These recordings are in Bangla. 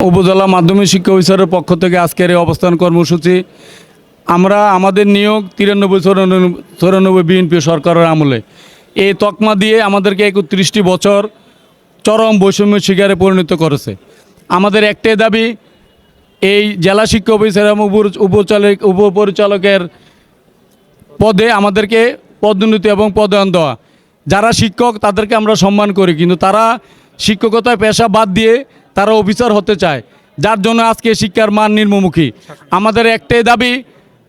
উপজেলা মাধ্যমিক শিক্ষা অফিসারের পক্ষ থেকে আজকের এই অবস্থান কর্মসূচি আমরা আমাদের নিয়োগ 93-94 বিএনপি সরকারের আমলে এই তকমা দিয়ে আমাদেরকে 31টি বছর চরম বৈষম্য শিকারে পরিণত করেছে। আমাদের একটাই দাবি, এই জেলা শিক্ষা অফিসার এবং উপপরিচালকের পদে আমাদেরকে পদোন্নতি এবং পদায়ন দেওয়া। যারা শিক্ষক তাদেরকে আমরা সম্মান করি, কিন্তু তারা শিক্ষকতায় পেশা বাদ দিয়ে তারা অফিসার হতে চায়, যার জন্য আজকে শিক্ষার মান নিম্নমুখী। আমাদের একটাই দাবি,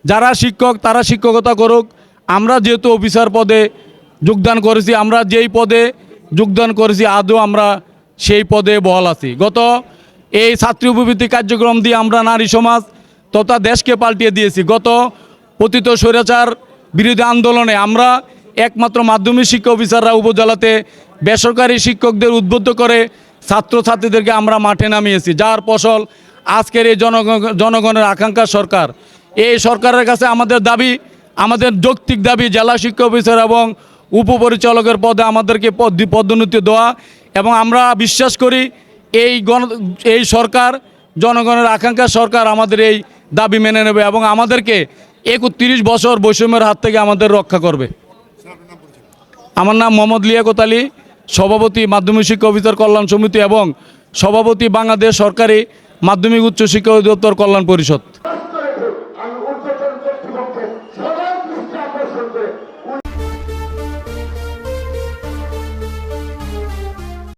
যারা শিক্ষক তারা শিক্ষকতা করুক। আমরা যেহেতু অফিসার পদে যোগদান করেছি, আমরা যেই পদে যোগদান করেছি আদৌ আমরা সেই পদে বহাল আছি। গত এই ছাত্রী উপবৃত্তি কার্যক্রম দিয়ে আমরা নারী সমাজ তথা দেশকে পাল্টিয়ে দিয়েছি। গত পতিত স্বৈরাচার বিরোধী আন্দোলনে আমরা একমাত্র মাধ্যমিক শিক্ষা অফিসাররা উপজেলাতে বেসরকারি শিক্ষকদের উদ্বুদ্ধ করে ছাত্রছাত্রীদেরকে আমরা মাঠে নামিয়েছি, যার ফসল আজকের এই জনগণের আকাঙ্ক্ষা সরকার। এই সরকারের কাছে আমাদের দাবি, আমাদের যৌক্তিক দাবি, জেলা শিক্ষা অফিসার এবং উপপরিচালকের পদে আমাদেরকে পদোন্নতি দেওয়া। এবং আমরা বিশ্বাস করি এই সরকার জনগণের আকাঙ্ক্ষা সরকার আমাদের এই দাবি মেনে নেবে এবং আমাদেরকে 31 বছর বৈষম্যের হাত থেকে আমাদের রক্ষা করবে। আমার নাম মোহাম্মদ লিয়াকত আলী, সভাপতি মাধ্যমিক শিক্ষা অফিসার কল্যাণ সমিতি এবং সভাপতি বাংলাদেশ সরকারি মাধ্যমিক উচ্চ শিক্ষা অধিদপ্তর কল্যাণ পরিষদ।